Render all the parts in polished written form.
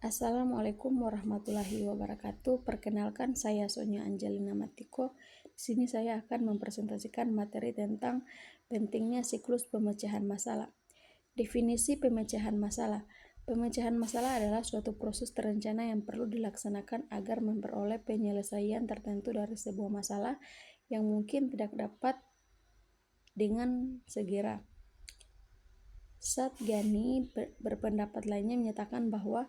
Assalamualaikum warahmatullahi wabarakatuh. Perkenalkan, saya Sonia Angelina Matiko. Di sini saya akan mempresentasikan materi tentang pentingnya siklus pemecahan masalah. Definisi pemecahan masalah. Pemecahan masalah adalah suatu proses terencana yang perlu dilaksanakan agar memperoleh penyelesaian tertentu dari sebuah masalah yang mungkin tidak dapat dengan segera. Satgani berpendapat lainnya menyatakan bahwa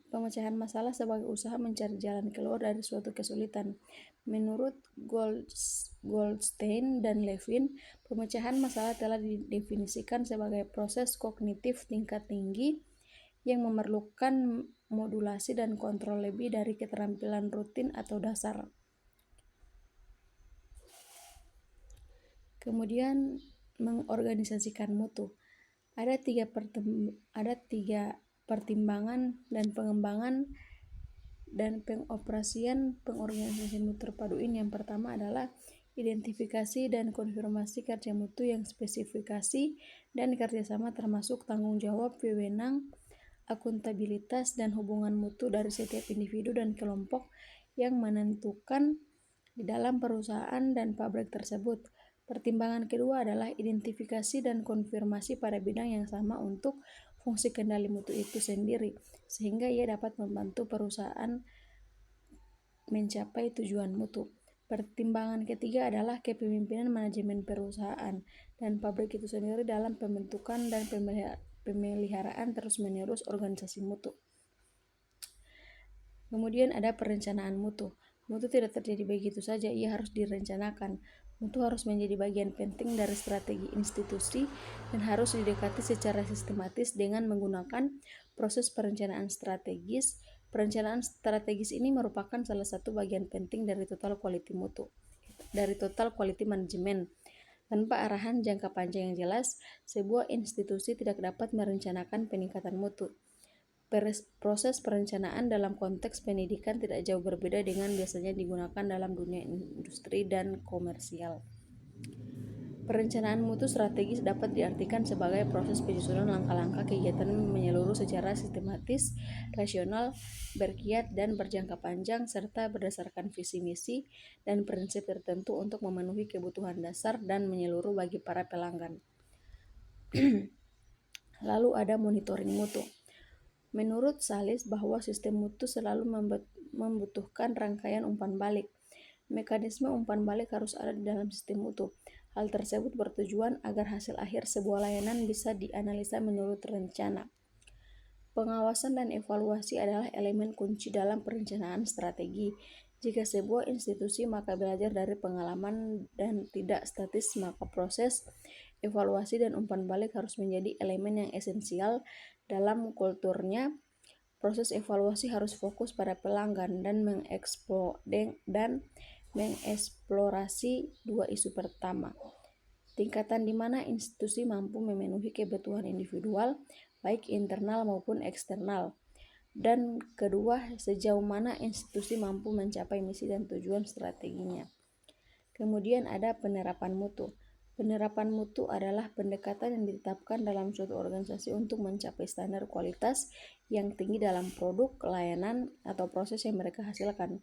pemecahan masalah sebagai usaha mencari jalan keluar dari suatu kesulitan. Menurut Goldstein dan Levin, pemecahan masalah telah didefinisikan sebagai proses kognitif tingkat tinggi yang memerlukan modulasi dan kontrol lebih dari keterampilan rutin atau dasar. Kemudian mengorganisasikan mutu. Ada tiga pertimbangan dan pengembangan dan pengoperasian pengorganisasian mutu terpadu ini. Yang pertama adalah identifikasi dan konfirmasi kerja mutu yang spesifikasi dan kerjasama termasuk tanggung jawab, wewenang, akuntabilitas, dan hubungan mutu dari setiap individu dan kelompok yang menentukan di dalam perusahaan dan pabrik tersebut. Pertimbangan kedua adalah identifikasi dan konfirmasi pada bidang yang sama untuk fungsi kendali mutu itu sendiri, sehingga ia dapat membantu perusahaan mencapai tujuan mutu. Pertimbangan ketiga adalah kepemimpinan manajemen perusahaan dan pabrik itu sendiri dalam pembentukan dan pemeliharaan terus-menerus organisasi mutu. Kemudian ada perencanaan mutu. Mutu tidak terjadi begitu saja, ia harus direncanakan. Mutu harus menjadi bagian penting dari strategi institusi dan harus didekati secara sistematis dengan menggunakan proses perencanaan strategis. Perencanaan strategis ini merupakan salah satu bagian penting dari total quality management. Tanpa arahan jangka panjang yang jelas, sebuah institusi tidak dapat merencanakan peningkatan mutu. Proses perencanaan dalam konteks pendidikan tidak jauh berbeda dengan biasanya digunakan dalam dunia industri dan komersial. Perencanaan mutu strategis dapat diartikan sebagai proses penyusunan langkah-langkah kegiatan menyeluruh secara sistematis, rasional, berkiat, dan berjangka panjang, serta berdasarkan visi misi dan prinsip tertentu untuk memenuhi kebutuhan dasar dan menyeluruh bagi para pelanggan. Lalu ada monitoring mutu. Menurut Salis bahwa sistem mutu selalu membutuhkan rangkaian umpan balik. Mekanisme umpan balik harus ada di dalam sistem mutu. Hal tersebut bertujuan agar hasil akhir sebuah layanan bisa dianalisa menurut rencana. Pengawasan dan evaluasi adalah elemen kunci dalam perencanaan strategi. Jika sebuah institusi maka belajar dari pengalaman dan tidak statis, maka proses evaluasi dan umpan balik harus menjadi elemen yang esensial dalam kulturnya. Proses evaluasi harus fokus pada pelanggan dan mengeksplorasi dua isu pertama. Tingkatan di mana institusi mampu memenuhi kebutuhan individual, baik internal maupun eksternal. Dan kedua, sejauh mana institusi mampu mencapai misi dan tujuan strateginya. Kemudian ada penerapan mutu. Penerapan mutu adalah pendekatan yang ditetapkan dalam suatu organisasi untuk mencapai standar kualitas yang tinggi dalam produk, layanan, atau proses yang mereka hasilkan.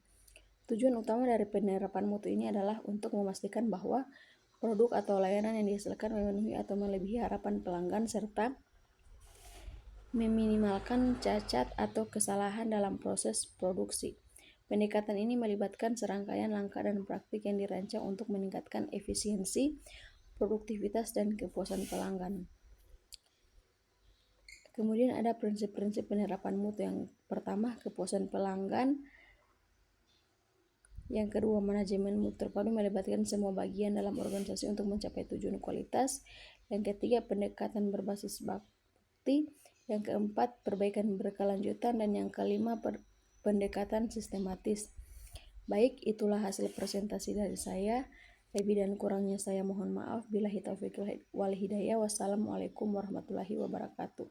Tujuan utama dari penerapan mutu ini adalah untuk memastikan bahwa produk atau layanan yang dihasilkan memenuhi atau melebihi harapan pelanggan serta meminimalkan cacat atau kesalahan dalam proses produksi. Pendekatan ini melibatkan serangkaian langkah dan praktik yang dirancang untuk meningkatkan efisiensi, produktivitas, dan kepuasan pelanggan. Kemudian ada prinsip-prinsip penerapan mutu. Yang pertama, kepuasan pelanggan. Yang kedua, manajemen mutu terpadu melibatkan semua bagian dalam organisasi untuk mencapai tujuan kualitas. Yang ketiga, pendekatan berbasis bukti. Yang keempat, perbaikan berkelanjutan. Dan yang kelima, pendekatan sistematis. Baik, itulah hasil presentasi dari saya. Lebih dan kurangnya saya mohon maaf. Billahi taufiq wal hidayah. Wassalamualaikum warahmatullahi wabarakatuh.